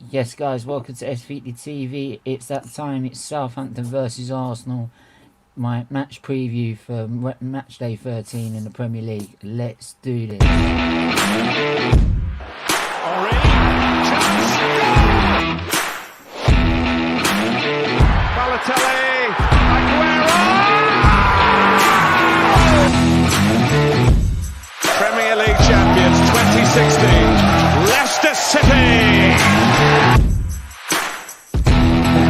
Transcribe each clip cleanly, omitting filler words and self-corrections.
Yes, guys, welcome to SFeatleyTV. It's that time. It's Southampton versus Arsenal. My match preview for Matchday 13 in the Premier League. Let's do this. Balotelli, Aguero! Premier League champions 2016, Leicester City!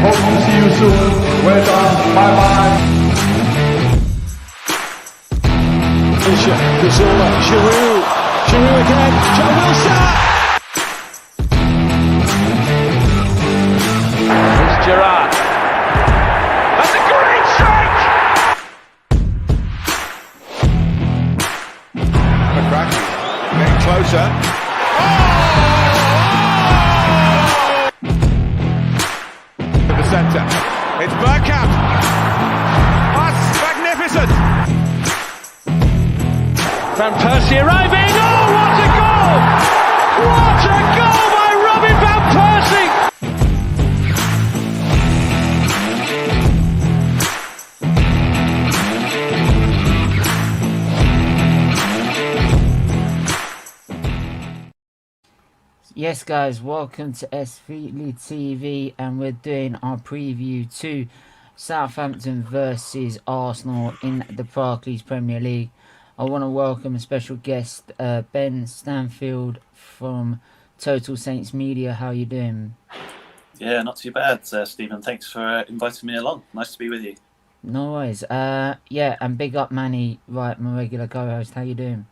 Hope to see you soon. Well done. Bye-bye. Gazzola, Giroud again, Joe Wilson! Here's Gerrard. That's a great strike! McCracken getting closer. To the centre. It's Bergkamp. That's magnificent! Van Persie arriving. Oh, what a goal! What a goal by Robin Van Persie! Yes, guys, welcome to SFeatleyTV, and we're doing our preview to Southampton versus Arsenal in the Barclays Premier League. I want to welcome a special guest, Ben Stanfield from Total Saints Media. How are you doing? Yeah, not too bad, Stephen. Thanks for inviting me along. Nice to be with you. No worries. Yeah, and big up Manny, right, my regular co-host. How you doing?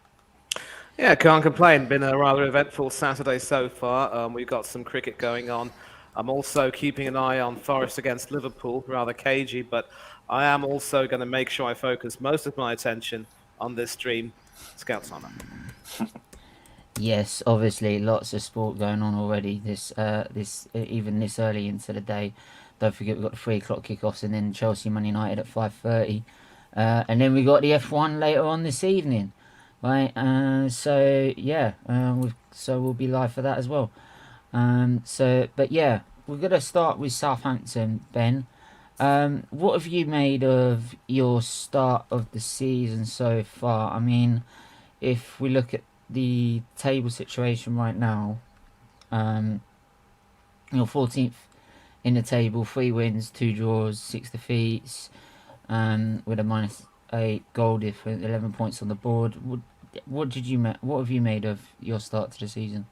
Yeah, can't complain. Been a rather eventful Saturday so far. We've got some cricket going on. I'm also keeping an eye on Forest against Liverpool, rather cagey, but I am also going to make sure I focus most of my attention on this stream, Scouts Honour. Yes, obviously, lots of sport going on already. Even this early into the day. Don't forget we've got the 3 o'clock kickoffs, and then Chelsea Man United at 5:30, and then we got the F1 later on this evening, right? So yeah, so we'll be live for that as well. But yeah, we're gonna start with Southampton, Ben. What have you made of your start of the season so far? I mean, if we look at the table situation right now, you're 14th in the table, 3 wins, 2 draws, 6 defeats, with a -8 goal difference, 11 points on the board. What have you made of your start to the season?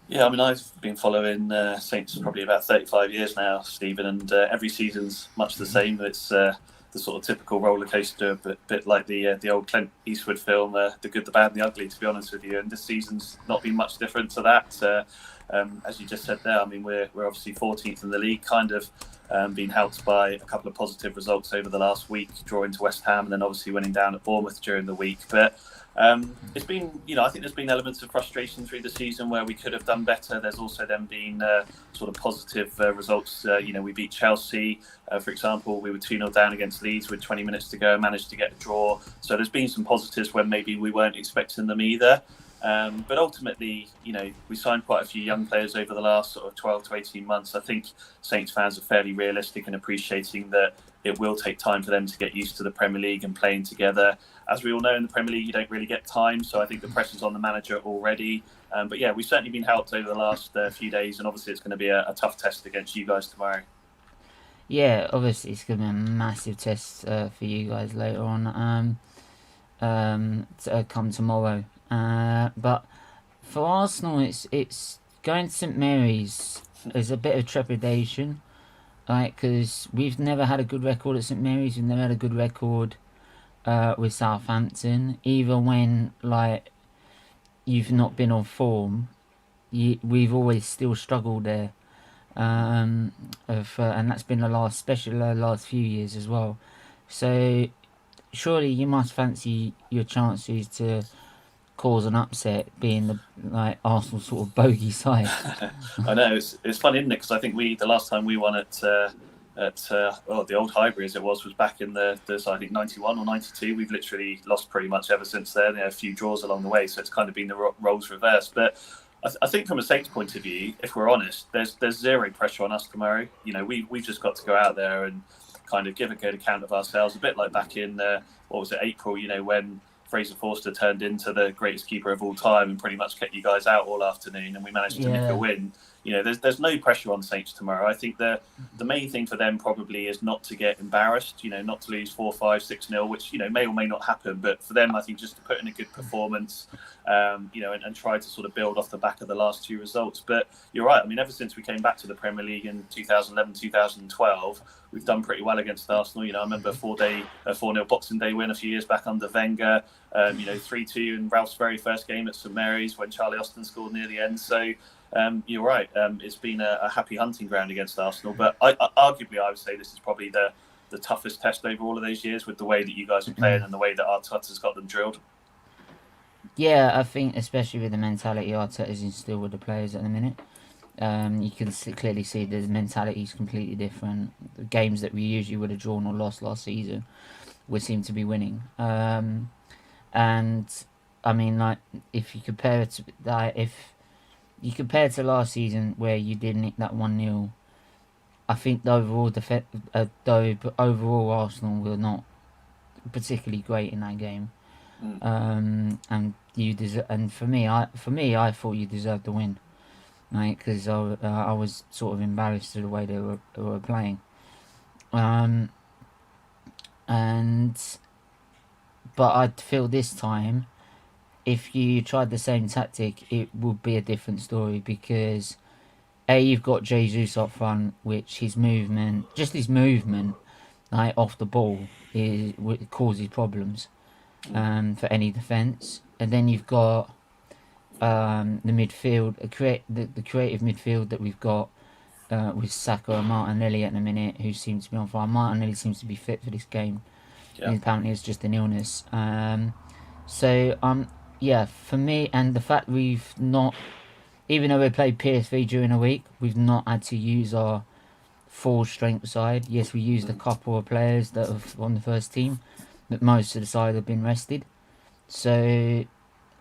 Yeah, I mean, I've been following Saints for probably about 35 years now, Stephen, and every season's much the same. It's the sort of typical roller coaster, but bit like the old Clint Eastwood film, The Good, the Bad, and the Ugly, to be honest with you. And this season's not been much different to that. As you just said there, I mean, we're obviously 14th in the league, kind of been helped by a couple of positive results over the last week, drawing to West Ham, and then obviously winning down at Bournemouth during the week. But it's been, I think there's been elements of frustration through the season where we could have done better. There's also then been sort of positive results. We beat Chelsea, for example. We were 2-0 down against Leeds with 20 minutes to go, managed to get a draw. So there's been some positives when maybe we weren't expecting them either. But ultimately, we signed quite a few young players over the last sort of 12 to 18 months. I think Saints fans are fairly realistic in appreciating that it will take time for them to get used to the Premier League and playing together. As we all know, in the Premier League, you don't really get time. So I think the pressure's on the manager already. But yeah, we've certainly been helped over the last few days. And obviously, it's going to be a tough test against you guys tomorrow. Yeah, obviously, it's going to be a massive test for you guys later on to come tomorrow. But for Arsenal, it's going to St Mary's is a bit of trepidation, right? Because we've never had a good record at St Mary's. We've never had a good record with Southampton. Even when you've not been on form, we've always still struggled there. And that's been especially the last few years as well. So surely you must fancy your chances to cause an upset, being the Arsenal sort of bogey side. I know, it's funny, isn't it? Because I think the last time we won at the old Highbury, as it was back in the I think 91 or 92. We've literally lost pretty much ever since then. A few draws along the way, so it's kind of been the roles reversed. But I think from a Saints point of view, if we're honest, there's zero pressure on us tomorrow. We've just got to go out there and kind of give a good account of ourselves, a bit like back in April, when Fraser Forster turned into the greatest keeper of all time and pretty much kept you guys out all afternoon, and we managed to nick a win. There's no pressure on Saints tomorrow. I think the main thing for them probably is not to get embarrassed, not to lose 4-5, 6-0, which, may or may not happen. But for them, I think just to put in a good performance, and try to sort of build off the back of the last two results. But you're right. I mean, ever since we came back to the Premier League in 2011, 2012, we've done pretty well against Arsenal. I remember a 4-0 Boxing Day win a few years back under Wenger, 3-2 in Ralph's very first game at St Mary's when Charlie Austin scored near the end. So you're right. It's been a happy hunting ground against Arsenal. But arguably, I would say this is probably the toughest test over all of those years with the way that you guys are playing and the way that Arteta's got them drilled. Yeah, I think especially with the mentality Arteta's instilled with the players at the minute. You can clearly see the mentality is completely different. The games that we usually would have drawn or lost last season, we seem to be winning. And I mean, like, if you compare it to last season where you did nick that 1-0, I think the overall Arsenal were not particularly great in that game. And for me, I thought you deserved the win. Right, because I was sort of embarrassed at the way they were playing, but I feel this time, if you tried the same tactic, it would be a different story because you've got Jesus up front, which his movement, like off the ball, causes problems for any defence, and then you've got. The midfield, the creative midfield that we've got with Saka and Martinelli at the minute, who seems to be on fire. Martinelli seems to be fit for this game. Yeah. Apparently it's just an illness. For me, and the fact we've not, even though we played PSV during the week, we've not had to use our full strength side. Yes, we used a couple of players that are on the first team, but most of the side have been rested. So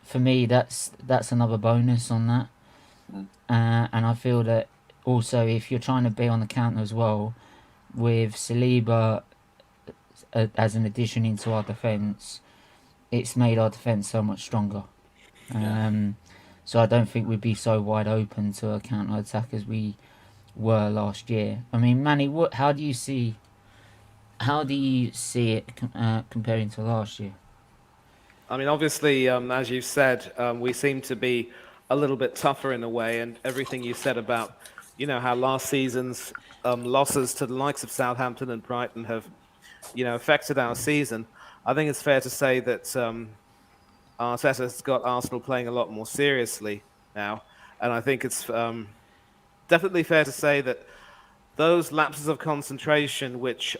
for me, that's another bonus on that. And I feel that also if you're trying to be on the counter as well, with Saliba as an addition into our defence, it's made our defence so much stronger. So I don't think we'd be so wide open to a counter attack as we were last year. I mean, Manny, how do you see it comparing to last year? I mean, obviously, as you said, we seem to be a little bit tougher in a way, and everything you said about, how last season's losses to the likes of Southampton and Brighton have, affected our season. I think it's fair to say that Arteta's got Arsenal playing a lot more seriously now, and I think it's definitely fair to say that those lapses of concentration, which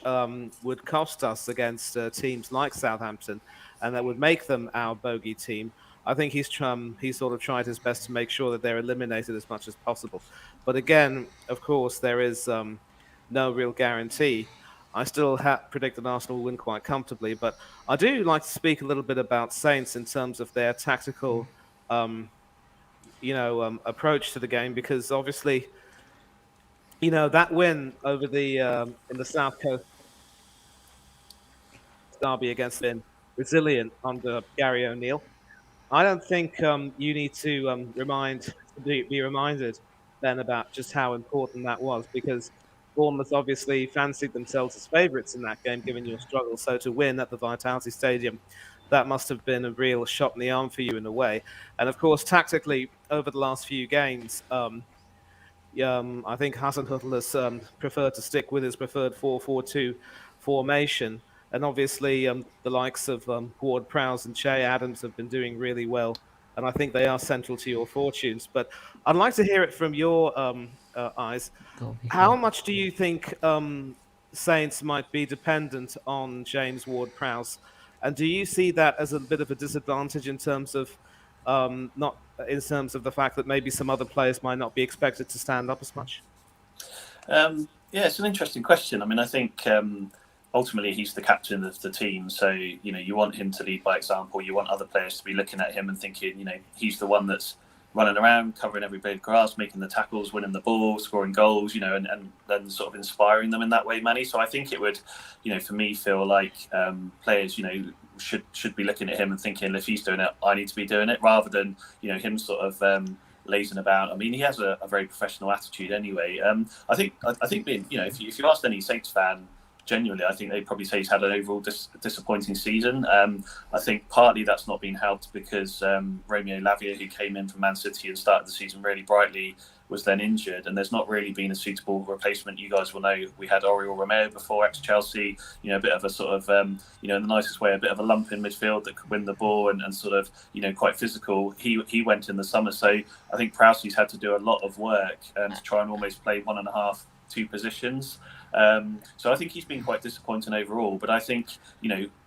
would cost us against teams like Southampton, and that would make them our bogey team, I think he's sort of tried his best to make sure that they're eliminated as much as possible. But again, of course, there is no real guarantee. I still predicted Arsenal will win quite comfortably, but I do like to speak a little bit about Saints in terms of their tactical, approach to the game, because obviously, that win over in the South Coast derby against them, resilient under Gary O'Neill. I don't think you need to be reminded then about just how important that was, because Bournemouth obviously fancied themselves as favourites in that game, given your struggle. So to win at the Vitality Stadium, that must have been a real shot in the arm for you in a way. And of course, tactically, over the last few games, I think Hasenhüttl has preferred to stick with his preferred 4-4-2 formation. And obviously, the likes of Ward-Prowse and Che Adams have been doing really well. And I think they are central to your fortunes. But I'd like to hear it from your eyes. How much do you think Saints might be dependent on James Ward-Prowse? And do you see that as a bit of a disadvantage in terms of not in terms of the fact that maybe some other players might not be expected to stand up as much? Yeah, it's an interesting question. I mean, I think ultimately he's the captain of the team, so you want him to lead by example. You want other players to be looking at him and thinking, he's the one that's running around, covering every blade of grass, making the tackles, winning the ball, scoring goals, and then sort of inspiring them in that way, Manny. So I think it would, for me, feel like players, should be looking at him and thinking, if he's doing it, I need to be doing it, rather than, him sort of lazing about. I mean, he has a very professional attitude anyway. I think being, if you asked any Saints fan, genuinely, I think they'd probably say he's had an overall disappointing season. I think partly that's not been helped because Romeo Lavia, who came in from Man City and started the season really brightly, was then injured, and there's not really been a suitable replacement. You guys will know we had Oriol Romeo before, ex-Chelsea, a bit of a sort of, in the nicest way, a bit of a lump in midfield that could win the ball and sort of, quite physical. He went in the summer, so I think Prowsey's had to do a lot of work to try and almost play 1.5, 2 positions. So I think he's been quite disappointing overall. But I think,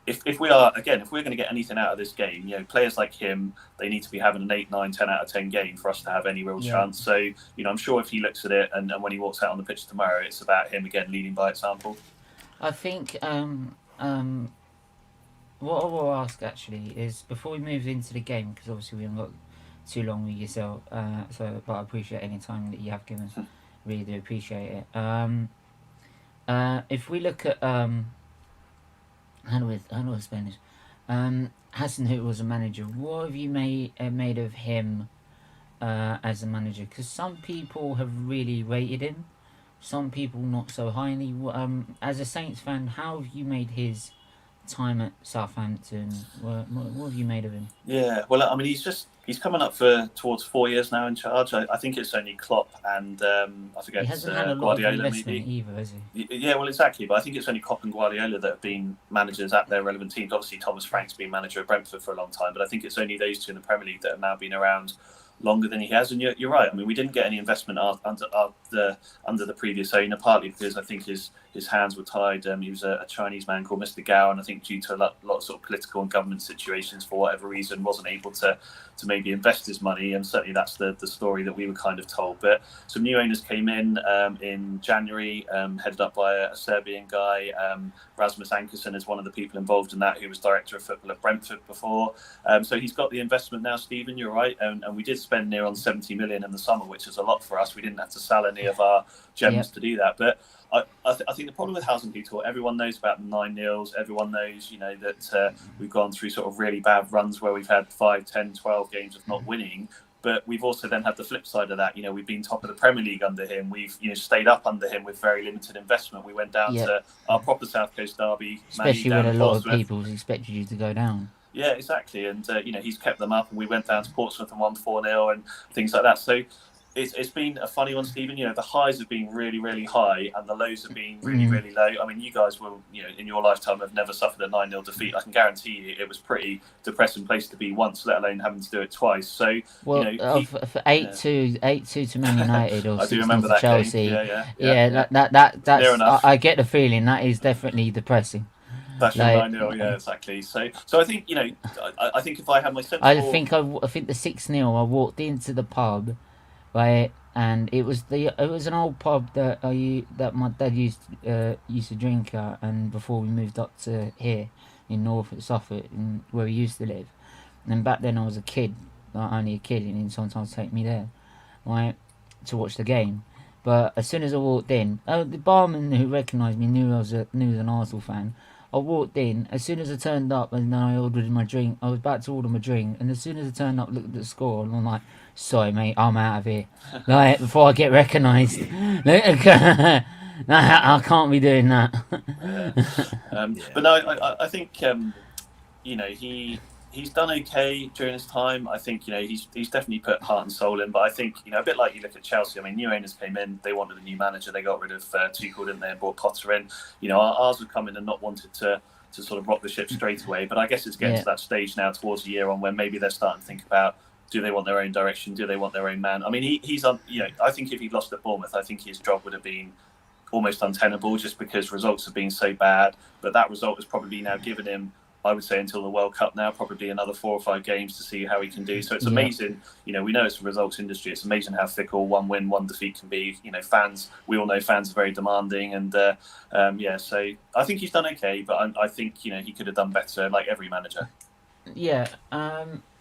if we're going to get anything out of this game, players like him, they need to be having an 8, 9, 10 out of 10 game for us to have any real chance. So, I'm sure if he looks at it and when he walks out on the pitch tomorrow, it's about him again leading by example. I think what I will ask actually is, before we move into the game, because obviously we haven't got too long with yourself, but I appreciate any time that you have given. Really do appreciate it. If we look at how do I explain this? Hassan, who was a manager, what have you made of him as a manager? Because some people have really rated him, some people not so highly. As a Saints fan, how have you made his time at Southampton? What have you made of him? Yeah, well, I mean, he's coming up towards 4 years now in charge. I think it's only Klopp and I forget. He hasn't had a lot Guardiola, of investment maybe either, has he? Yeah, well, exactly. But I think it's only Klopp and Guardiola that have been managers at their relevant teams. Obviously, Thomas Frank's been manager at Brentford for a long time, but I think it's only those two in the Premier League that have now been around longer than he has. And you're right. I mean, we didn't get any investment under the previous owner, partly because I think his hands were tied. He was a Chinese man called Mr. Gao, and I think due to a lot of sort of political and government situations, for whatever reason, wasn't able to maybe invest his money. And certainly that's the story that we were kind of told. But some new owners came in January, headed up by a Serbian guy. Rasmus Ankersen is one of the people involved in that, who was director of football at Brentford before. So he's got the investment now, Stephen, you're right. And we did spend near on 70 million in the summer, which is a lot for us. We didn't have to sell any of our gems to do that. But I think the problem with Hasenhüttl, everyone knows about the 9-0s. Everyone knows, that we've gone through sort of really bad runs where we've had 5, 10, 12 games of not winning. But we've also then had the flip side of that. We've been top of the Premier League under him. We've stayed up under him with very limited investment. We went down to our proper South Coast derby, especially when a lot of people expected you to go down. Yeah, exactly. And he's kept them up, and we went down to Portsmouth and won 4-0 and things like that. So it's been a funny one, Stephen. The highs have been really, really high, and the lows have been really, really low. I mean, you guys will, in your lifetime, have never suffered a 9-0 defeat. I can guarantee you, it was pretty depressing place to be once, let alone having to do it twice. So, for 8-2 to Man United, or I do remember that Chelsea. Game. That's. I get the feeling that is definitely depressing. That's 9-0, yeah, exactly. So I think I think if I had my sensible... I think the 6-0. I walked into the pub, right, and it was an old pub that my dad used to drink at, and before we moved up to here in Norfolk, Suffolk, where we used to live. And back then I was a kid, only a kid, and he'd sometimes take me there, right, to watch the game. But as soon as I walked in, the barman who recognised me knew I was an Arsenal fan. I walked in, as soon as I turned up and I ordered my drink, I was about to order my drink, and as soon as I turned up, looked at the score, and I'm like, sorry mate, I'm out of here. Like, before I get recognised. I can't be doing that. But no, I think, he's done okay during his time. I think, he's definitely put heart and soul in. But I think, a bit like you look at Chelsea, I mean, new owners came in, they wanted a new manager, they got rid of Tuchel, didn't they, and brought Potter in. Ours have come in and not wanted to sort of rock the ship straight away. But I guess it's getting to that stage now towards a year on when maybe they're starting to think about, do they want their own direction? Do they want their own man? I mean, he's on, I think if he'd lost at Bournemouth, I think his job would have been almost untenable just because results have been so bad. But that result has probably now given him, I would say, until the World Cup now, probably another 4 or 5 games to see how he can do. So it's amazing. We know it's a results industry. It's amazing how fickle 1 win, 1 defeat can be. Fans, we all know fans are very demanding. And so I think he's done okay, but I think, he could have done better, like every manager. Yeah.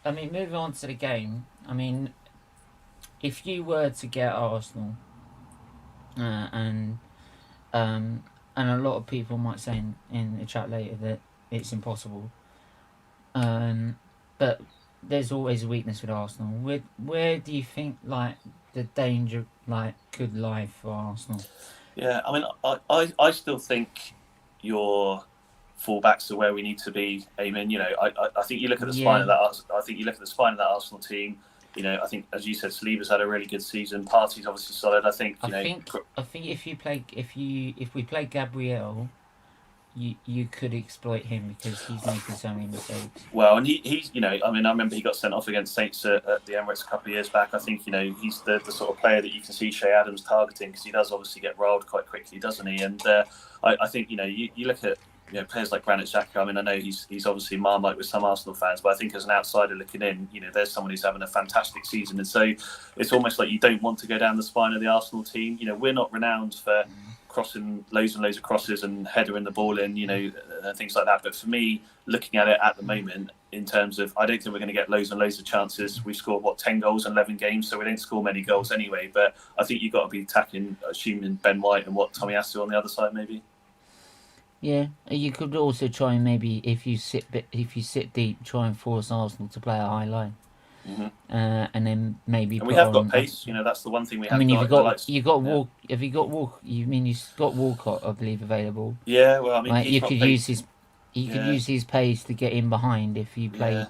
I mean, moving on to the game. I mean, if you were to get Arsenal, and um, and a lot of people might say in the chat later that it's impossible. But there's always a weakness with Arsenal. Where do you think like the danger like could lie for Arsenal? Yeah, I mean, I still think your fullbacks are where we need to be aiming. You know, I think you look at the spine of that. I think you look at the spine of that Arsenal team. You know, I think as you said, Saliba's had a really good season. Partey's obviously solid. I think I think if we play Gabriel, you could exploit him because he's making so many mistakes. Well, and he's, you know, I mean, I remember he got sent off against Saints at the Emirates a couple of years back. I think, you know, he's the sort of player that you can see Shea Adams targeting because he does obviously get rolled quite quickly, doesn't he? And I think, you know, you look at, you know, players like Granit Xhaka. I mean, I know he's obviously Marmite with some Arsenal fans, but I think as an outsider looking in, you know, there's someone who's having a fantastic season. And so it's almost like you don't want to go down the spine of the Arsenal team. You know, we're not renowned for crossing loads and loads of crosses and headering the ball in, you know, things like that. But for me, looking at it at the moment, in terms of, I don't think we're going to get loads and loads of chances. We scored 10 goals in 11 games, so we don't score many goals anyway. But I think you've got to be attacking, assuming Ben White and Tomiyasu on the other side, maybe. Yeah, you could also try and maybe if you sit deep, try and force Arsenal to play a high line, and then maybe. And we have got pace. You know, that's the one thing we have. I mean, you've got Walk. Have you got Walk? You mean you've got Walcott, I believe, available? Yeah, well, I mean, like, you could use his. You could use his pace to get in behind if you played,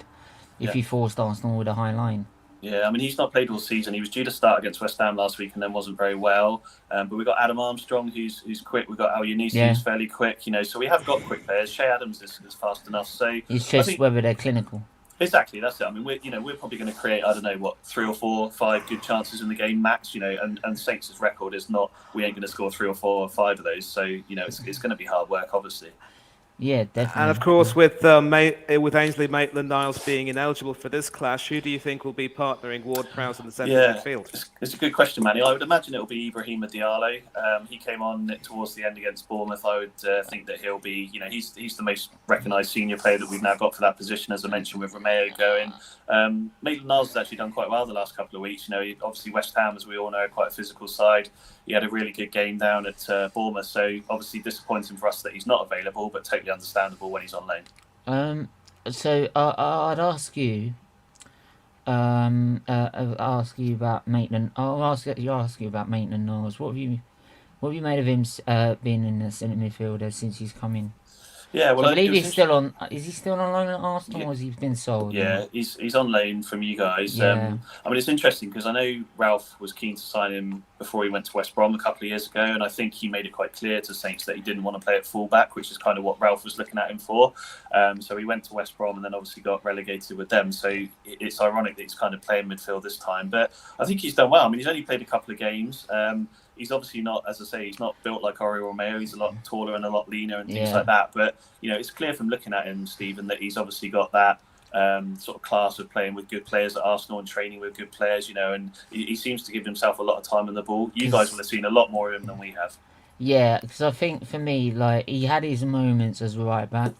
if you forced Arsenal with a high line. Yeah, I mean, he's not played all season. He was due to start against West Ham last week and then wasn't very well. But we've got Adam Armstrong, who's quick. We've got Al Younisi, who's fairly quick. You know, so we have got quick players. Shea Adams is fast enough. So it's just whether they're clinical. Exactly, that's it. I mean, we're probably going to create, I don't know, 3 or 4, 5 good chances in the game max. You know, and Saints' record is not, we ain't going to score 3 or 4 or 5 of those. So you know, it's going to be hard work, obviously. Yeah, definitely. And of course, with Ainsley Maitland-Niles being ineligible for this clash, who do you think will be partnering Ward-Prowse in the centre midfield? It's a good question, Manny. I would imagine it'll be Ibrahima Diallo. He came on towards the end against Bournemouth. I would think that he'll be, you know, he's the most recognised senior player that we've now got for that position, as I mentioned, with Romeo going. Maitland-Niles has actually done quite well the last couple of weeks. You know, obviously West Ham, as we all know, are quite a physical side. He had a really good game down at Bournemouth, so obviously disappointing for us that he's not available, but totally understandable when he's on loan. So I'd ask you. I'll ask you about Maitland. I'll ask you about Maitland-Niles. What have you made of him being in the centre midfielder since he's come in? Yeah, well, so I believe he's still on. Is he still on loan at Arsenal, or has he been sold? Yeah, he's on loan from you guys. Yeah. I mean, it's interesting because I know Ralph was keen to sign him before he went to West Brom a couple of years ago, and I think he made it quite clear to Saints that he didn't want to play at fullback, which is kind of what Ralph was looking at him for. So he went to West Brom and then obviously got relegated with them. So it's ironic that he's kind of playing midfield this time, but I think he's done well. I mean, he's only played a couple of games. He's obviously not, as I say, he's not built like Ori Romeo. He's a lot taller and a lot leaner and things like that. But, you know, it's clear from looking at him, Stephen, that he's obviously got that sort of class of playing with good players at Arsenal and training with good players, you know, and he seems to give himself a lot of time on the ball. You guys will have seen a lot more of him than we have. Yeah, because I think for me, like, he had his moments as a right back,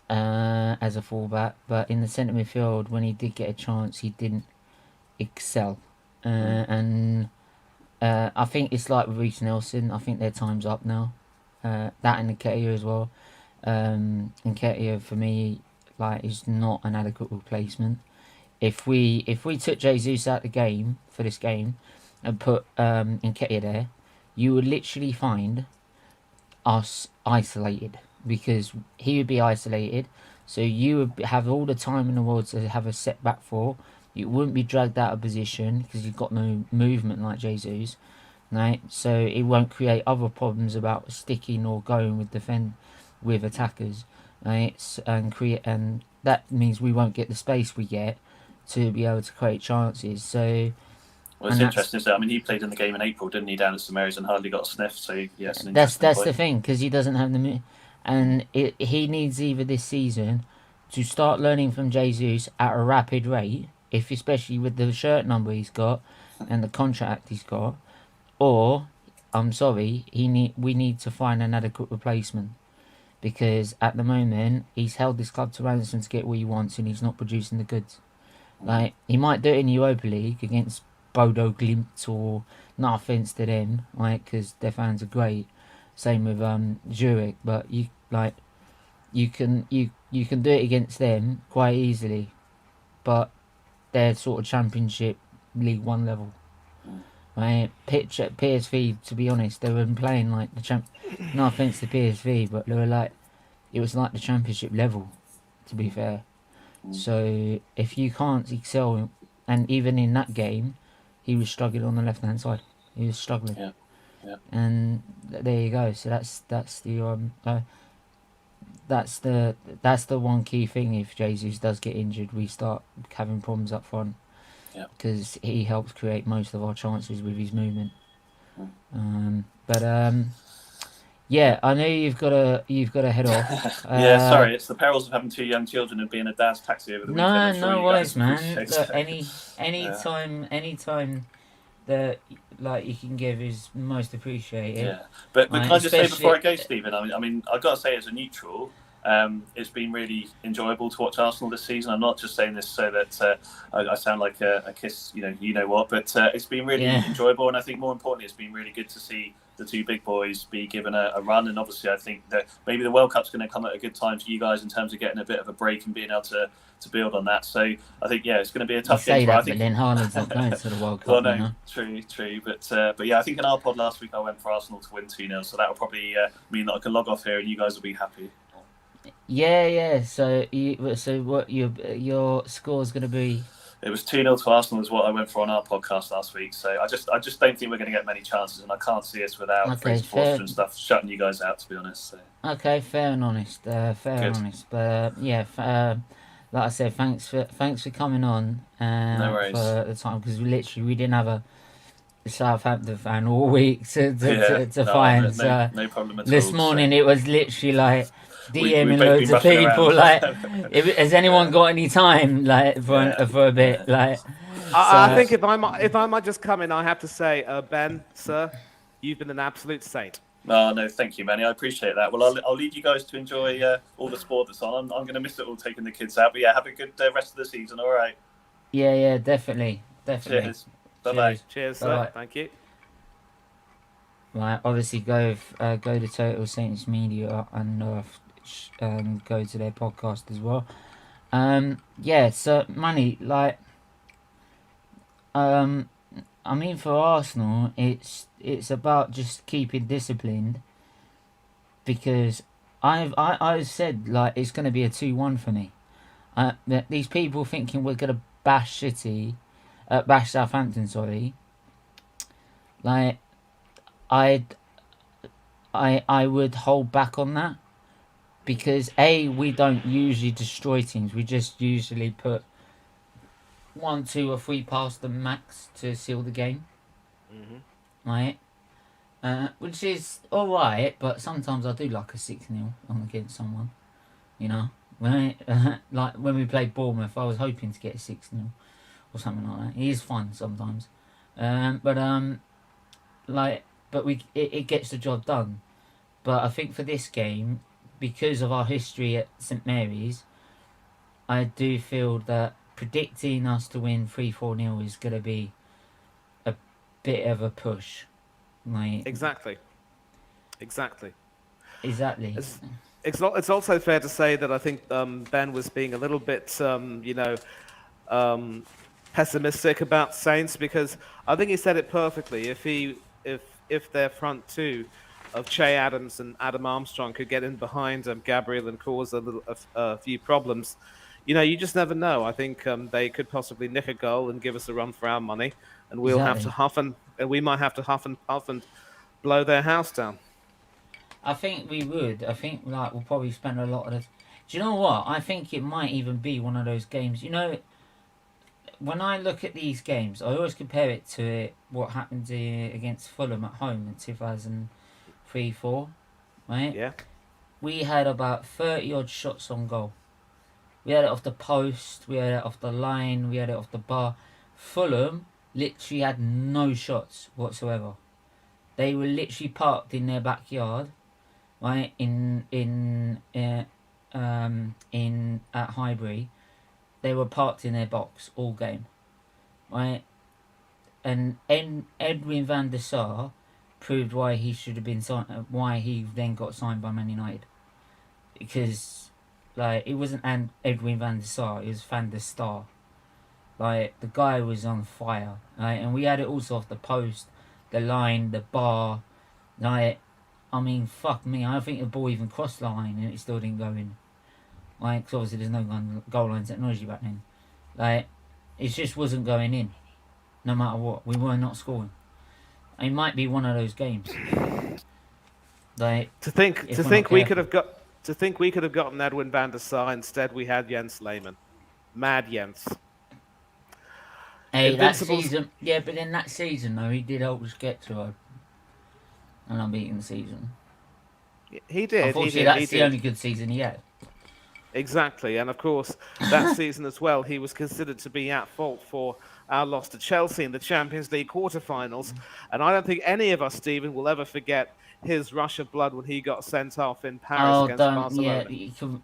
as a full-back, but in the centre midfield, when he did get a chance, he didn't excel. And I think it's like with Reece Nelson. I think their time's up now. That and Nketiah as well. Nketiah for me, like, is not an adequate replacement. If we took Jesus out the game for this game and put Nketiah there, you would literally find us isolated, because he would be isolated. So you would have all the time in the world to have a setback for. You wouldn't be dragged out of position because you've got no movement like Jesus, right? So it won't create other problems about sticking or going with attackers, right? And that means we won't get the space we get to be able to create chances. So, well, it's interesting, isn't it? I mean, he played in the game in April, didn't he, down at St Mary's, and hardly got a sniff. So yes, that's the thing, because he doesn't have the and he needs either this season to start learning from Jesus at a rapid rate, especially with the shirt number he's got and the contract he's got, or I'm sorry, we need to find an adequate replacement, because at the moment he's held this club to ransom to get what he wants and he's not producing the goods. Like, he might do it in Europa League against Bodo Glimt, or no offense to them, like, because their fans are great. Same with Zurich, but you can do it against them quite easily, but they're sort of Championship League One level. Right, pitch at PSV. To be honest, they were playing like the champ. No offense to PSV, but they were like, it was like the Championship level. To be fair, so if you can't excel, and even in that game, he was struggling on the left hand side. He was struggling. Yeah. Yeah. And there you go. So that's the one key thing. If Jesus does get injured, we start having problems up front. Yeah. Because he helps create most of our chances with his movement. Yeah, I know you've got to head off. Yeah, sorry, it's the perils of having 2 young children and being a dad's taxi over the weekend. I'm sure No you worries, guys man. appreciate Look, anytime that like you can give is most appreciated. Yeah, but Right, can I just say before I especially- go, Stephen? I mean, I've got to say as a neutral, it's been really enjoyable to watch Arsenal this season. I'm not just saying this so that I sound like a kiss, you know what, but it's been really enjoyable, and I think more importantly, it's been really good to see the 2 big boys be given a run. And obviously, I think that maybe the World Cup's going to come at a good time for you guys in terms of getting a bit of a break and being able to build on that. So I think, yeah, it's going to be a tough you say game. that, I think but then Haaland's not going to the World Cup. well, no, you know? true, but yeah, I think in our pod last week I went for Arsenal to win 2-0, so that will probably mean that I can log off here and you guys will be happy. Yeah. So what your score's going to be? It was 2-0 to Arsenal is what I went for on our podcast last week. So I just don't think we're going to get many chances, and I can't see us without Fraser Forster and stuff shutting you guys out, to be honest. So. Okay, fair and honest. And honest. But like I said, thanks for coming on. No worries. For the time, because we didn't have a Southampton fan all week to find. No problem at all. This morning it was literally like DMing we've loads of people. Like, has anyone Yeah. got any time? Like for a bit. Like, I think if I might just come in, I have to say, Ben, sir, you've been an absolute saint. Oh, no, thank you, Manny. I appreciate that. Well, I'll leave you guys to enjoy all the sport that's on. I'm going to miss it all taking the kids out. But yeah, have a good rest of the season. All right. Yeah, definitely. Cheers. Bye-bye. Cheers, sir. Bye-bye. Thank you. Right, obviously go to Total Saints Media and go to their podcast as well. So money, like, I mean, for Arsenal, it's about just keeping disciplined, because I've said, like, it's going to be a 2-1 for me. These people thinking we're going to bash Southampton, sorry. Like, I would hold back on that, because we don't usually destroy teams. We just usually put 1, 2, or 3 past them max to seal the game. Right? Which is alright, but sometimes I do like a 6-0 on against someone. You know? Like when we played Bournemouth, I was hoping to get a 6-0 or something like that. It is fun sometimes. It gets the job done. But I think for this game, because of our history at St Mary's, I do feel that predicting us to win 3-4-0 is going to be a bit of a push. Like, Exactly. It's also fair to say that I think Ben was being a little bit, pessimistic about Saints, because I think he said it perfectly. If their front two of Che Adams and Adam Armstrong could get in behind Gabriel and cause a few problems, you just never know. I think they could possibly nick a goal and give us a run for our money, and we might have to huff and puff and blow their house down. I think we would. I think we'll probably spend a lot of. Do you know what? I think it might even be one of those games. When I look at these games, I always compare it to what happened against Fulham at home in 2003-04, right? Yeah. We had about 30 odd shots on goal. We had it off the post, we had it off the line, we had it off the bar. Fulham literally had no shots whatsoever. They were literally parked in their backyard, right? At Highbury, they were parked in their box all game, right? Edwin van der Sar proved why he should have been signed, why he then got signed by Man United. Because, like, it wasn't Edwin van der Sar, it was Van der Star. Like, the guy was on fire. Like, and we had it also off the post, the line, the bar. Like, I mean, fuck me, I don't think the ball even crossed the line and it still didn't go in. Like, 'cause obviously there's no goal line technology back then. Like, it just wasn't going in. No matter what, we were not scoring. It might be one of those games. Like, To think we could have gotten Edwin van der Sar. Instead, we had Jens Lehmann. Mad Jens. hey, that Invincibles- season, yeah, but in that season though, he did help us get to an unbeaten season. He did. Unfortunately, he that's did. the only good season he had. Exactly, and of course, that season as well, he was considered to be at fault for our loss to Chelsea in the Champions League quarterfinals. And I don't think any of us, Stephen, will ever forget his rush of blood when he got sent off in Paris against Barcelona.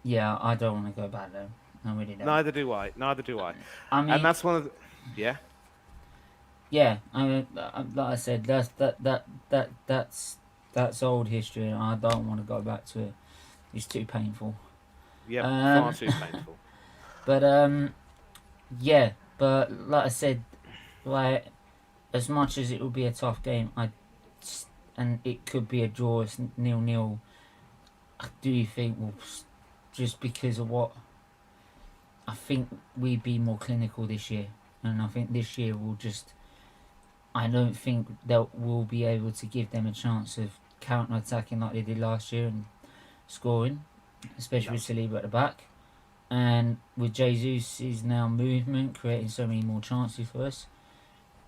Yeah, I don't want to go back there. I really don't. Neither do I. Neither do I. I mean, And that's one of the... Yeah? yeah. I mean, like I said, that's old history, and I don't want to go back to it. It's too painful. Yeah, far too painful. But yeah. But like I said, like, as much as it will be a tough game, and it could be a draw, it's 0-0. I do think we'll, just because of what I think we'd be more clinical this year, and I think this year we'll just. I don't think that we'll be able to give them a chance of counter-attacking like they did last year and scoring, especially with Saliba at the back. And with Jesus' now movement, creating so many more chances for us,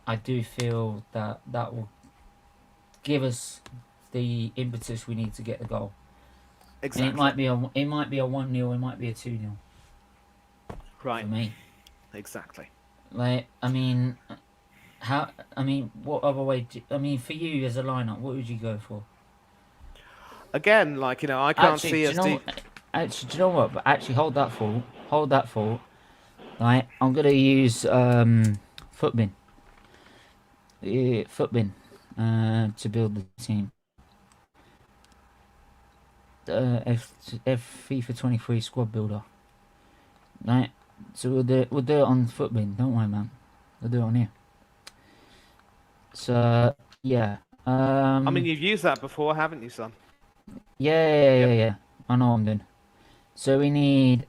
I do feel that will give us the impetus we need to get the goal. Exactly. And it might be a 1-0, it might be a 2-0 Right. for me. Exactly. Like, I mean, what other way? For you as a lineup, what would you go for? Again, like, you know, I can't see us... Actually, do you know what? But actually, hold that thought. Right, I'm gonna use Footbin. Footbin, to build the team. FIFA 23 squad builder. Right, so we'll do it on Footbin. Don't worry, man. We'll do it on here. So yeah. I mean, you've used that before, haven't you, son? Yeah. I know what I'm doing. So we need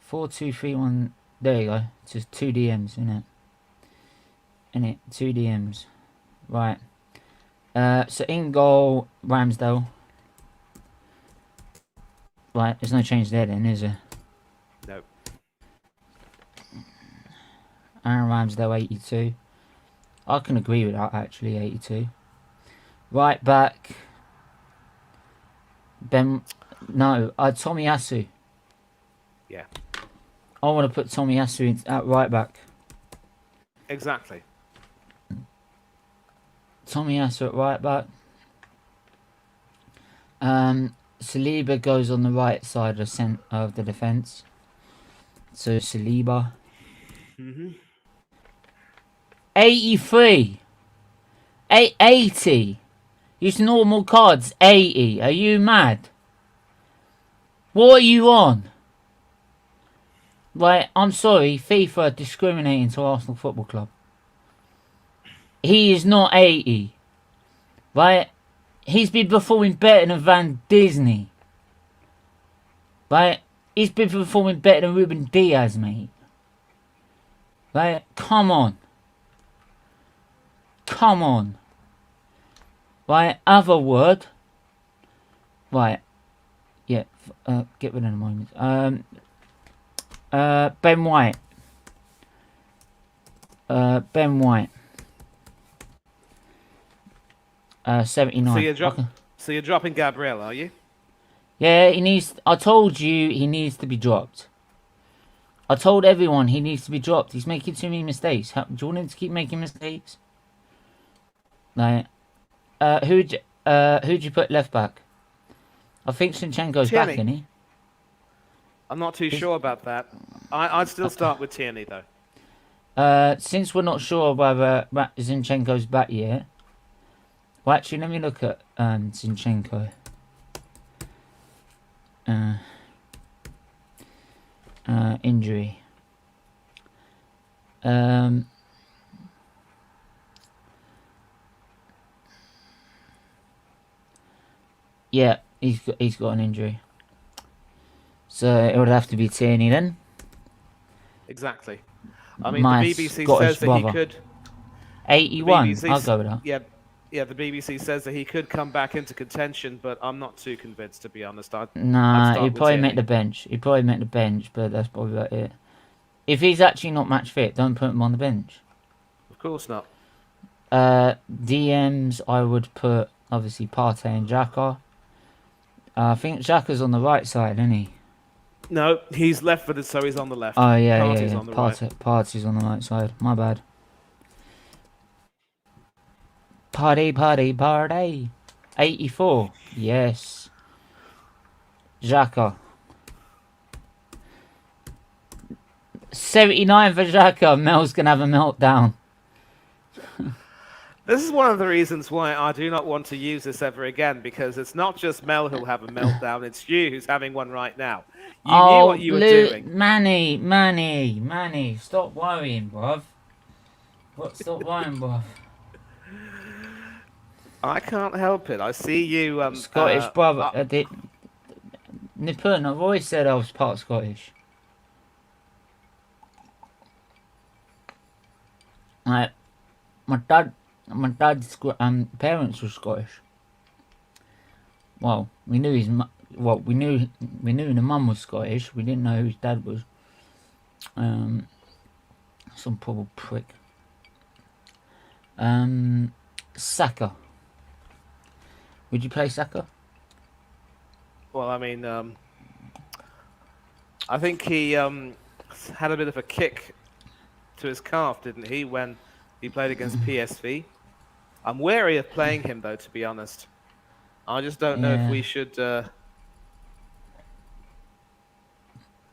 4-2-3-1. There you go. Just 2 DMs, innit? 2 DMs. Right. So in goal, Ramsdale. Right. There's no change there, then, is there? Nope. Aaron Ramsdale, 82. I can agree with that, actually, 82. Right back. Tomiyasu. Yeah. I want to put Tomiyasu at right back. Exactly. Tomiyasu at right back. Saliba goes on the right side of the defence. So Saliba. 83. 80. Use normal cards. 80. Are you mad? What are you on? Right, I'm sorry, FIFA are discriminating to Arsenal Football Club. He is not 80. Right? He's been performing better than Van Disney. Right? He's been performing better than Ruben Diaz, mate. Right? Come on. Right, other word. Right. Yeah, get rid of the moment. Ben White. Ben White. 79. So you're dropping Gabriel, are you? Yeah, I told you he needs to be dropped. I told everyone he needs to be dropped. He's making too many mistakes. Do you want him to keep making mistakes? Like, who'd you put left back? I think Sinchenko's back, isn't he? I'm not too sure about that. I'd still start with Tierney, though. Since we're not sure whether Zinchenko's back yet. Well, actually, let me look at Zinchenko. Injury. Yeah, he's got an injury. So it would have to be Tierney then. Exactly. I mean, My the BBC Scottish says that brother. he could. 81. BBC I'll go with that. Yeah, the BBC says that he could come back into contention, but I'm not too convinced, to be honest. I'd Nah, start he'd with probably Tierney. make the bench. He'd probably make the bench, but that's probably about it. If he's actually not match fit, don't put him on the bench. Of course not. DMs, I would put obviously Partey and Xhaka. I think Xhaka's on the right side, isn't he? No, he's left-footed, so he's on the left. Oh yeah, Partey's yeah. on the right. Partey's on the right side. My bad. Party. 84. Yes. Xhaka. 79 for Xhaka. Mel's gonna have a meltdown. This is one of the reasons why I do not want to use this ever again, because it's not just Mel who'll have a meltdown, it's you who's having one right now. You knew what you were doing. Manny, stop worrying, bruv. Stop worrying, bruv. I can't help it. I see you. Scottish brother. Nippon, I've always said I was part Scottish. My dad's parents were Scottish. Well, we knew we knew the mum was Scottish. We didn't know who his dad was. Some poor prick. Saka. Would you play Saka? Well, I mean, I think he had a bit of a kick to his calf, didn't he, when he played against PSV? I'm wary of playing him, though, to be honest. I just don't know if we should...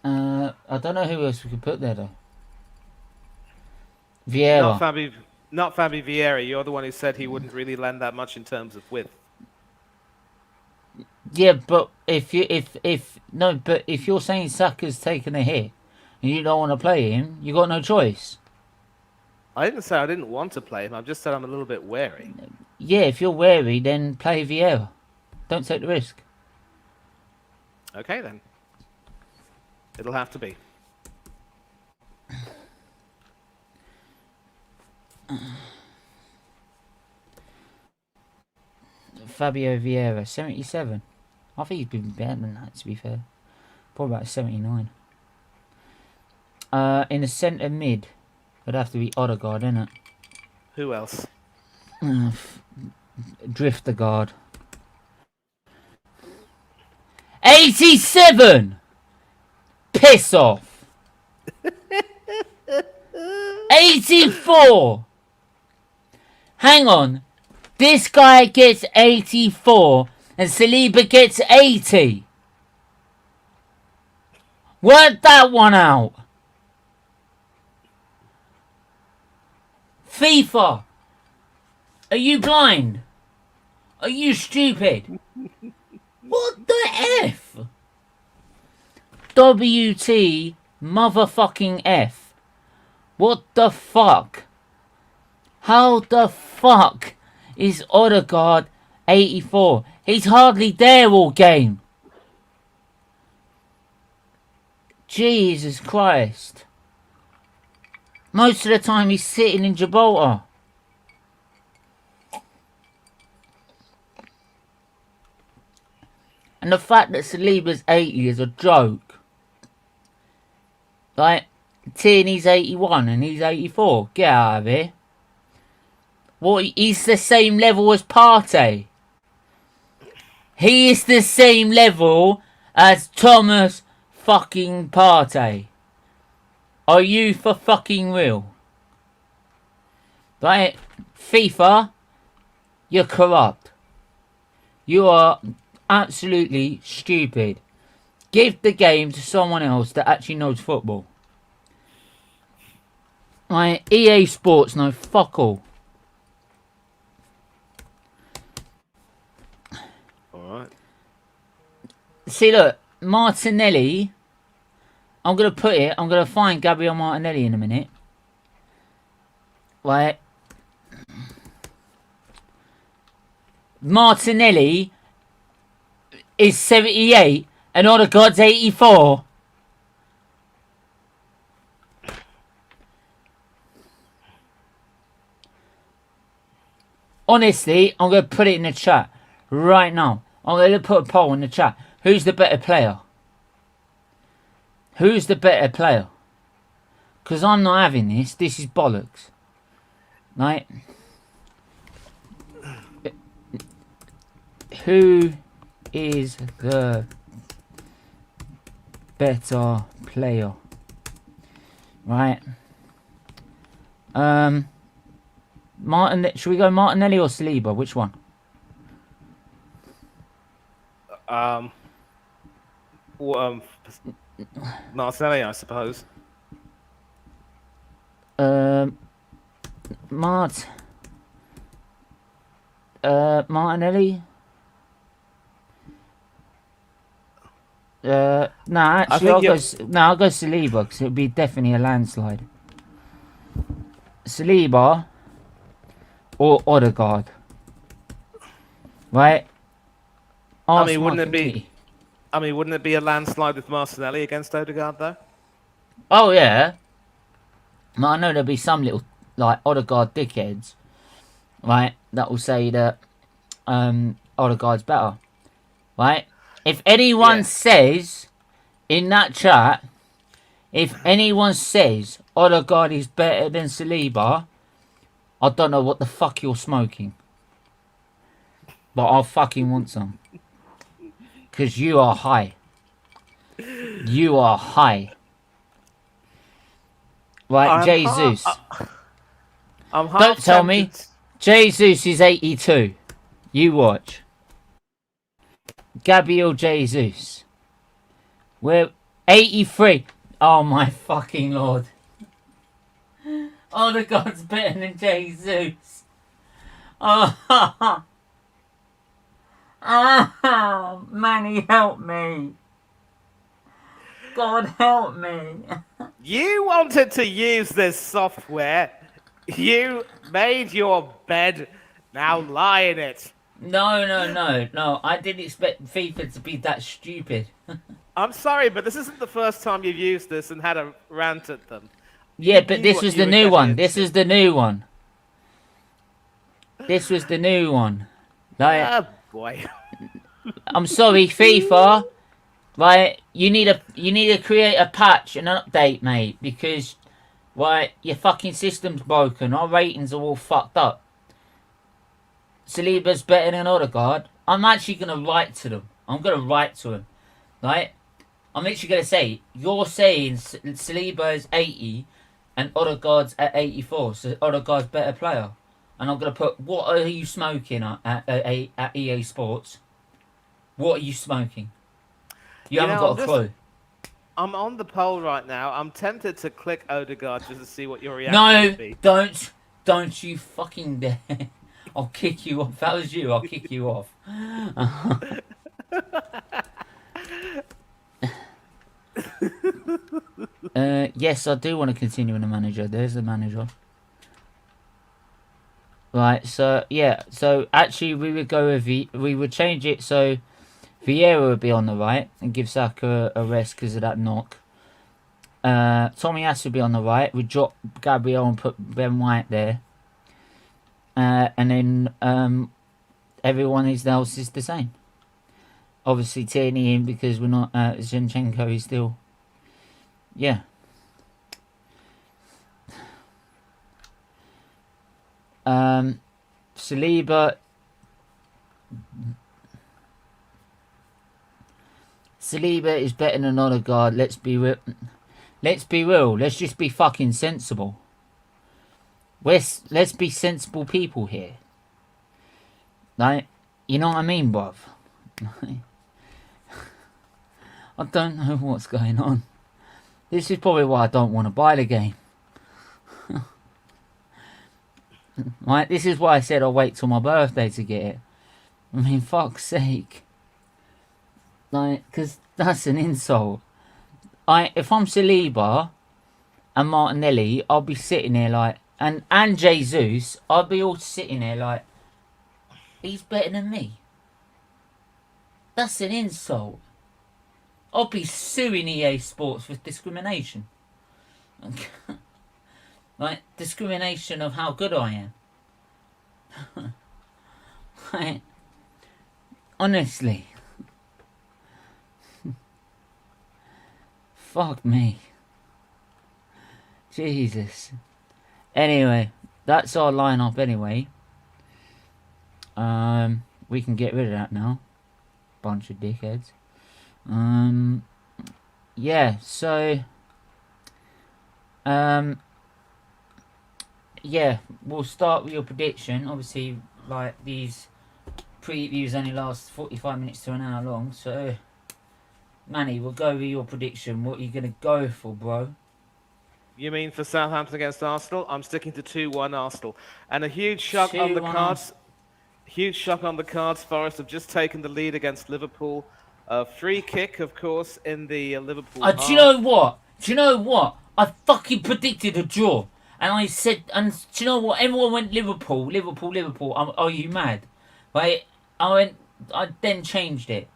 I don't know who else we could put there, though. Vieira. Not Fabi Vieira. You're the one who said he wouldn't really lend that much in terms of width. Yeah, but if you're saying Saka's taken a hit and you don't want to play him, you got no choice. I didn't say I didn't want to play him. I just said I'm a little bit wary. Yeah, if you're wary, then play Vieira. Don't take the risk. Okay, then. It'll have to be. Fabio Vieira, 77. I think he's been better than that, to be fair. Probably about 79. In the centre mid, it'd have to be Odegaard, innit? Who else? Drifter guard. 87! Piss off! 84! Hang on. This guy gets 84 and Saliba gets 80. Work that one out. FIFA. Are you blind? Are you stupid? What the F? WT motherfucking F. What the fuck? How the fuck is Odegaard 84? He's hardly there all game. Jesus Christ. Most of the time he's sitting in Gibraltar. And the fact that Saliba's 80 is a joke. Like, Tierney's 81 and he's 84. Get out of here. What, he's the same level as Partey. He is the same level as Thomas fucking Partey. Are you for fucking real? Like, FIFA, you're corrupt. You are absolutely stupid. Give the game to someone else that actually knows football. Right, EA Sports, no, fuck all. Alright. See, look, Martinelli. I'm going to find Gabriel Martinelli in a minute. Right. Martinelli is 78 and Odegaard's 84. Honestly, I'm going to put it in the chat right now. I'm going to put a poll in the chat. Who's the better player? Who's the better player? Because I'm not having this. This is bollocks. Right? Who is the better player? Right? Should we go Martinelli or Saliba? Which one? Martinelli, I suppose. Martinelli. Actually, I'll go Saliba because it would be definitely a landslide. Saliba or Odegaard, right? I mean, wouldn't it be a landslide with Martinelli against Odegaard though? Oh yeah. I know there'll be some little like Odegaard dickheads, right? That will say that Odegaard's better, right? If anyone says in that chat, if anyone says Odegaard is better than Saliba, I don't know what the fuck you're smoking. But I'll fucking want some. Because you are high. You are high. Right, Jesus. Don't tell me. Jesus is 82. You watch. Gabriel Jesus. We're 83. Oh my fucking lord. Odegaard's better than Jesus. Oh, oh, Manny, help me. God help me. You wanted to use this software. You made your bed. Now lie in it. No. I didn't expect FIFA to be that stupid. I'm sorry, but this isn't the first time you've used this and had a rant at them. Yeah, but this was the new one. This is the new one. This was the new one. Like, oh boy. I'm sorry, FIFA. Right, you need to create a patch and an update, mate, because right, your fucking system's broken. Our ratings are all fucked up. Saliba's better than Odegaard. I'm actually gonna write to them. I'm gonna write to him. Right? I'm literally gonna say, you're saying Saliba is 80 and Odegaard's at 84, so Odegaard's better player. And I'm gonna put, what are you smoking at EA Sports? What are you smoking? You haven't got a clue. I'm on the poll right now. I'm tempted to click Odegaard just to see what your reaction would be. No, don't you fucking dare. I'll kick you off. If that was you, I'll kick you off. Yes, I do want to continue in the manager. There's the manager. Right, so yeah, so actually we would go with we would change it so Vieira would be on the right and give Saka a rest because of that knock. Tomiyasu would be on the right. We'd drop Gabriel and put Ben White there. And then everyone else is the same. Obviously Tierney in because we're not Zinchenko is still yeah. Saliba is better than Odegaard. Let's be real. Let's just be fucking sensible. Let's be sensible people here. Like, you know what I mean, bruv? I don't know what's going on. This is probably why I don't want to buy the game. Right, this is why I said I'll wait till my birthday to get it. I mean, fuck's sake. Like, because that's an insult. If I'm Saliba and Martinelli, I'll be sitting there like, and Jesus, I'll be all sitting there like, he's better than me. That's an insult. I'll be suing EA Sports for discrimination. Like, discrimination of how good I am. Like, honestly. Fuck me. Jesus. Anyway, that's our lineup anyway. We can get rid of that now. Bunch of dickheads. Yeah, so yeah, we'll start with your prediction. Obviously, like, these previews only last 45 minutes to an hour long, so Manny, we'll go with your prediction. What are you gonna go for, bro? You mean for Southampton against Arsenal? I'm sticking to 2-1 Arsenal. And a huge shock on the 2-1 cards. Huge shock on the cards. Forest have just taken the lead against Liverpool. A free kick, of course, in the Liverpool half. Do you know what? Do you know what? I fucking predicted a draw. And I said, and do you know what? Everyone went Liverpool, Liverpool, Liverpool. Are you mad? Right? I then changed it.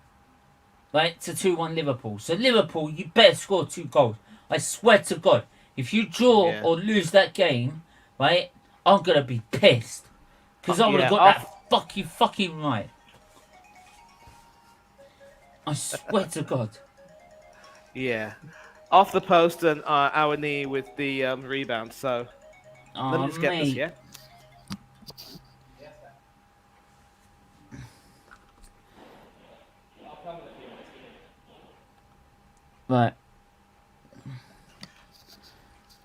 Right? To 2-1 Liverpool. So Liverpool, you better score 2 goals. I swear to God. If you draw or lose that game, right, I'm going to be pissed. Because I would have got that fucking right. I swear to God. Yeah. Off the post and our knee with the rebound, so let me just get this, yeah? Right.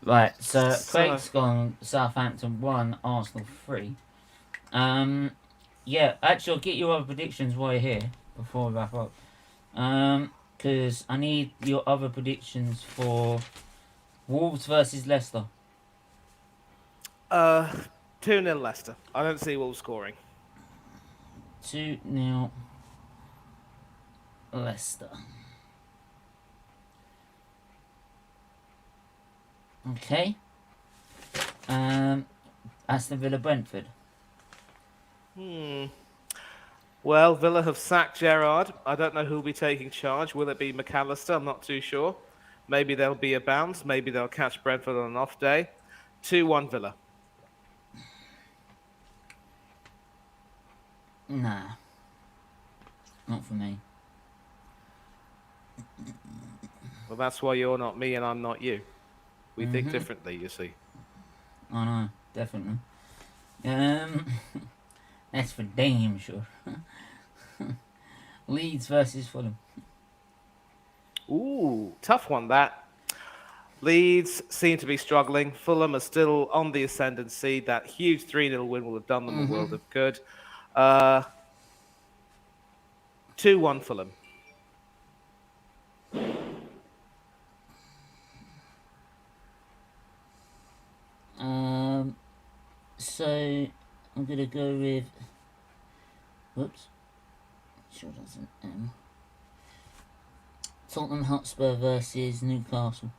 Right, so Craig's gone Southampton 1, Arsenal 3. Yeah, actually, I'll get your other predictions while you're here, before we wrap up. Because I need your other predictions for Wolves versus Leicester. 2-0 Leicester. I don't see Wolves scoring. 2-0 Leicester. Okay. Aston Villa Brentford. Well, Villa have sacked Gerrard. I don't know who'll be taking charge. Will it be McAllister? I'm not too sure. Maybe there'll be a bounce. Maybe they'll catch Brentford on an off day. 2-1 Villa. Nah. Not for me. Well, that's why you're not me and I'm not you. We think differently, you see. I know, definitely. That's for damn sure. Leeds versus Fulham. Ooh, tough one that. Leeds seem to be struggling. Fulham are still on the ascendancy. That huge 3-0 win will have done them a world of good. 2-1 Fulham. So I'm gonna go with. Whoops. Sure doesn't. Tottenham Hotspur versus Newcastle.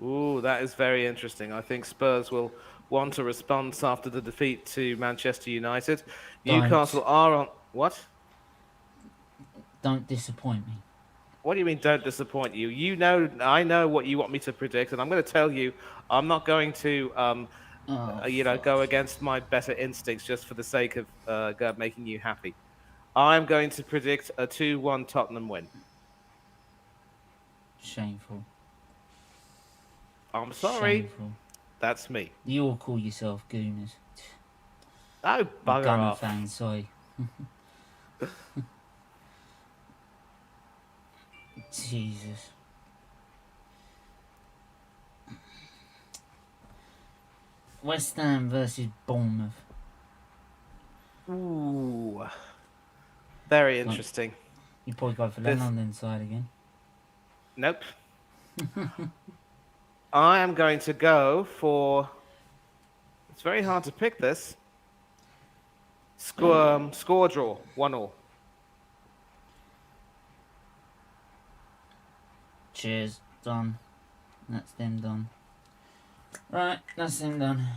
Ooh, that is very interesting. I think Spurs will want a response after the defeat to Manchester United. Newcastle are on... What? Don't disappoint me. What do you mean, don't disappoint you? You know, I know what you want me to predict, and I'm going to tell you, I'm not going to, go against my better instincts just for the sake of making you happy. I'm going to predict a 2-1 Tottenham win. Shameful. I'm sorry. Shameful. That's me. You all call yourself gooners. Oh, bugger Gunner off. fans, sorry. Jesus. West Ham versus Bournemouth. Ooh. Very interesting. You probably go for the London side again. Nope. I am going to go for It's very hard to pick this. Score draw, 1-1. Cheers. Done. That's them done. Right, that's them done.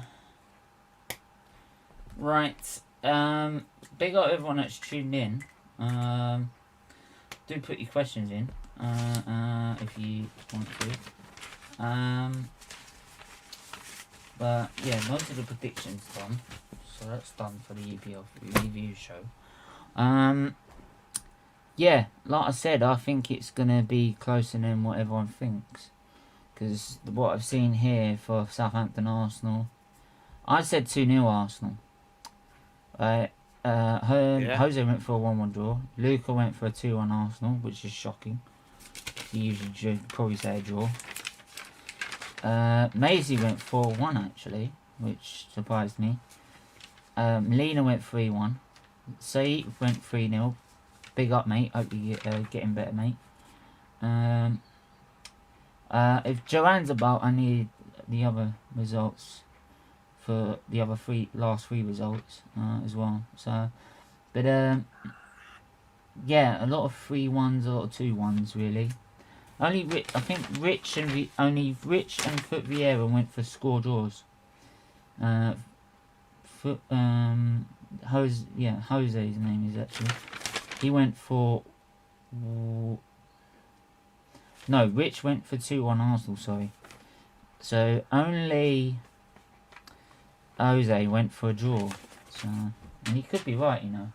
Right. Big up everyone that's tuned in. Do put your questions in. If you want to. But yeah, most of the predictions done. So that's done for the EPL review show. Yeah, like I said, I think it's gonna be closer than what everyone thinks. Because what I've seen here for Southampton Arsenal, I said 2-0 Arsenal. Right. Jose went for a 1-1 draw. Luca went for a 2-1 Arsenal, which is shocking. He usually probably say a draw. Maisie went 4-1 actually, which surprised me. Melina went 3-1. Sait went 3-0. Big up, mate. Hope you getting better, mate. If Joanne's about, I need the other results for the other last three results as well. So, but yeah, a lot of 3-1s, a lot of 2-1s really. I think Rich and Foot Vieira went for score draws. Jose's name is actually. He went for. No, Rich went for 2-1 Arsenal. Sorry. So only Jose went for a draw. So, and he could be right, you know.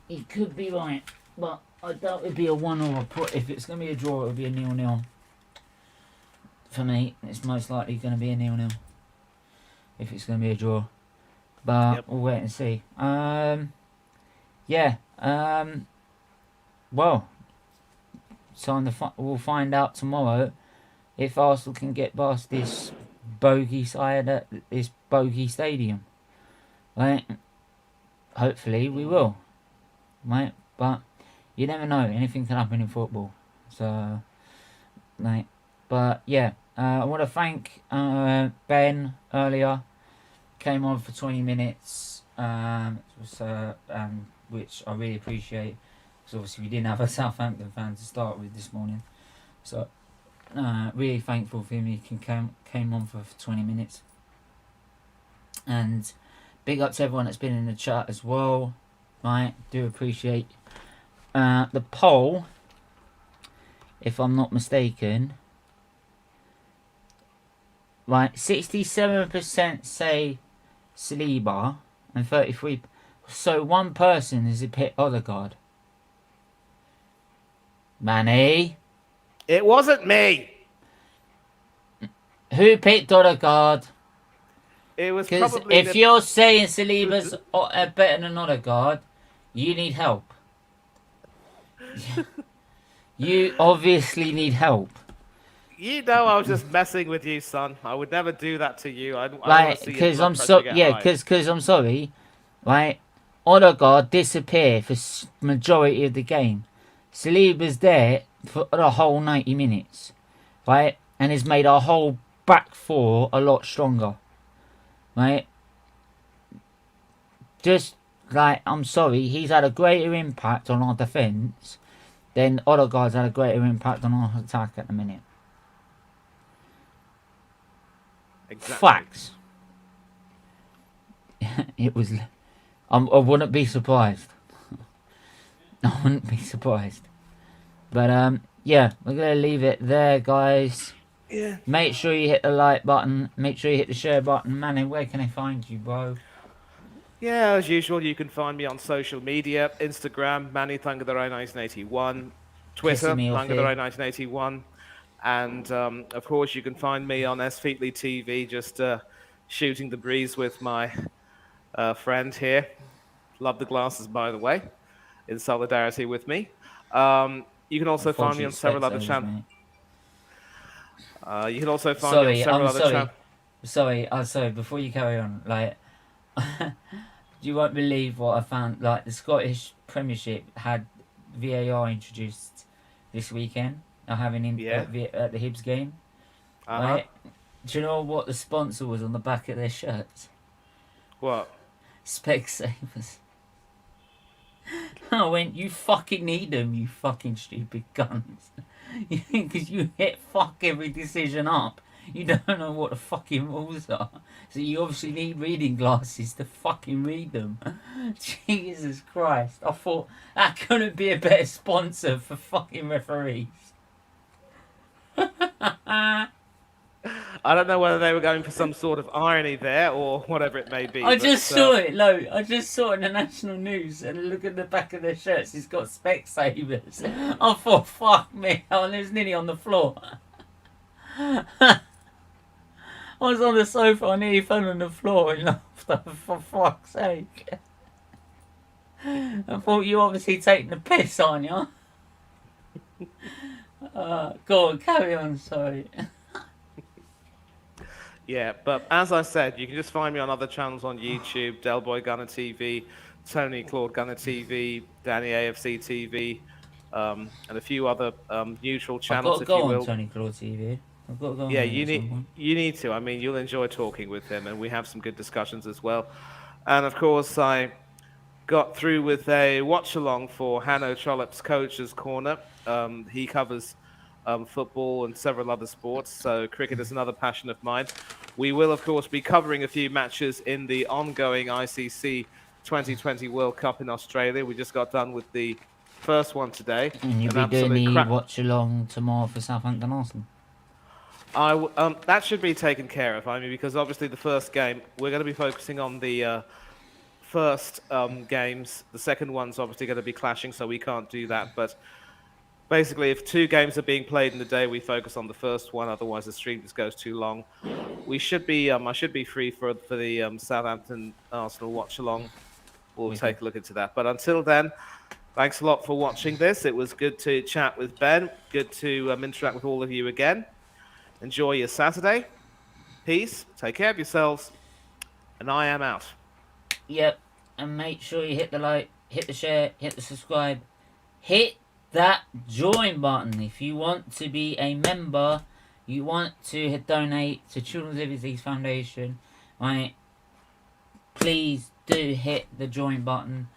He could be right, but I doubt it'd be a 1 or a put. If it's going to be a draw, it'll be a 0-0. For me, it's most likely going to be a 0-0. If it's going to be a draw. But we'll wait and see. Yeah. Well. So we'll find out tomorrow if Arsenal can get past this bogey side at this bogey stadium. Right? Hopefully we will. Right? But you never know. Anything can happen in football. So, right. But yeah, I want to thank Ben earlier. Came on for 20 minutes, which I really appreciate. Because obviously we didn't have a Southampton fan to start with this morning. So, really thankful for him. He came on for 20 minutes. And big up to everyone that's been in the chat as well. Right, do appreciate the poll. If I'm not mistaken. Right, 67% say Saliba and 33%. So one person has picked Odegaard. Manny? It wasn't me. Who picked Odegaard? It was Because probably if you're saying Saliba's better than Odegaard, you need help. You obviously need help. You know I was just messing with you, son. I would never do that to you. Like, because I'm sorry, right? Odegaard disappeared for majority of the game. Saliba's there for the whole 90 minutes, right? And has made our whole back four a lot stronger, right? Just like, I'm sorry, he's had a greater impact on our defence than Odegaard's had a greater impact on our attack at the minute. Exactly. Facts. It was. I wouldn't be surprised. I wouldn't be surprised. But yeah, we're gonna leave it there, guys. Yeah. Make sure you hit the like button. Make sure you hit the share button. Manny, where can I find you, bro? Yeah, as usual, you can find me on social media: Instagram, Manny Thangatherai1981, Twitter, Thangatherai1981, and of course, you can find me on SFeatleyTV, just shooting the breeze with my friend here. Love the glasses, by the way, in solidarity with me. You can also find me on several other channels. You can also find me on several other channels. Sorry, before you carry on, like, you won't believe what I found. Like, the Scottish Premiership had VAR introduced this weekend. They're having at the Hibs game. Right? Do you know what the sponsor was on the back of their shirts? What? Specsavers. I went, you fucking need them, you fucking stupid guns. Because you hit fuck every decision up. You don't know what the fucking rules are. So you obviously need reading glasses to fucking read them. Jesus Christ. I thought that couldn't be a better sponsor for fucking referees. I don't know whether they were going for some sort of irony there or whatever it may be. I just saw it, Lo. I just saw it in the national news and look at the back of their shirts. It's got Specsavers. I thought, fuck me. I was nearly on the floor. I was on the sofa. I nearly fell on the floor and laughed. For fuck's sake. I thought you obviously taking the piss, aren't you? Go on, carry on. Sorry. Yeah, but as I said, you can just find me on other channels on YouTube, Delboy Gunner TV, Tony Claude Gunner TV, Danny AFC TV, and a few other neutral channels, I've got to if go you on will. Tony Claude TV. I've got to go on Yeah, there you at some point. need to. I mean, you'll enjoy talking with him, and we have some good discussions as well. And of course, I got through with a watch-along for Hanno Trollope's Coach's Corner. He covers football and several other sports, so cricket is another passion of mine. We will, of course, be covering a few matches in the ongoing ICC 2020 World Cup in Australia. We just got done with the first one today. And you'll An be doing absolute the watch along tomorrow for Southampton Arsenal. That should be taken care of. I mean, because obviously the first game, we're going to be focusing on the first games. The second one's obviously going to be clashing, so we can't do that. But basically, if two games are being played in the day, we focus on the first one. Otherwise, the stream just goes too long. We should be. I should be free for the Southampton Arsenal watch along. We'll take a look into that. But until then, thanks a lot for watching this. It was good to chat with Ben. Good to interact with all of you again. Enjoy your Saturday. Peace. Take care of yourselves. And I am out. Yep. And make sure you hit the like, hit the share, hit the subscribe, hit that join button if you want to be a member. You want to donate to Children's Liberties Foundation, right? Please do hit the join button.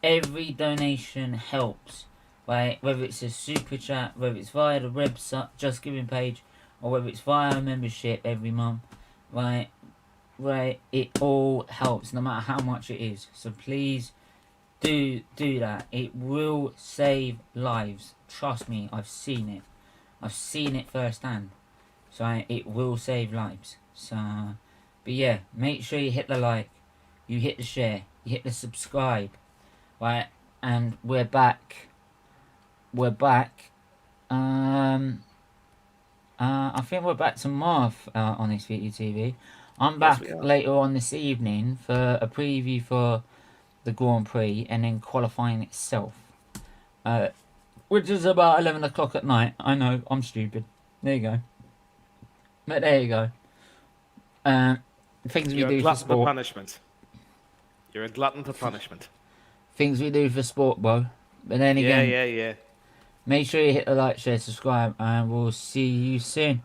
Every donation helps, right? Whether it's a super chat, whether it's via the website Just Giving page, or whether it's via a membership every month, right? Right, it all helps, no matter how much it is. So please do that. It will save lives. Trust me, I've seen it. I've seen it firsthand. So it will save lives. So, but yeah, make sure you hit the like, you hit the share, you hit the subscribe, right? And we're back. We're back. I think we're back tomorrow on SFeatleyTV. I'm back later on this evening for a preview for the Grand Prix and then qualifying itself. Which is about 11 o'clock at night. I know, I'm stupid. There you go. But there you go. Things we do for sport. For punishment. You're a glutton for punishment. Things we do for sport, bro. But then again, Yeah. make sure you hit the like, share, subscribe, and we'll see you soon.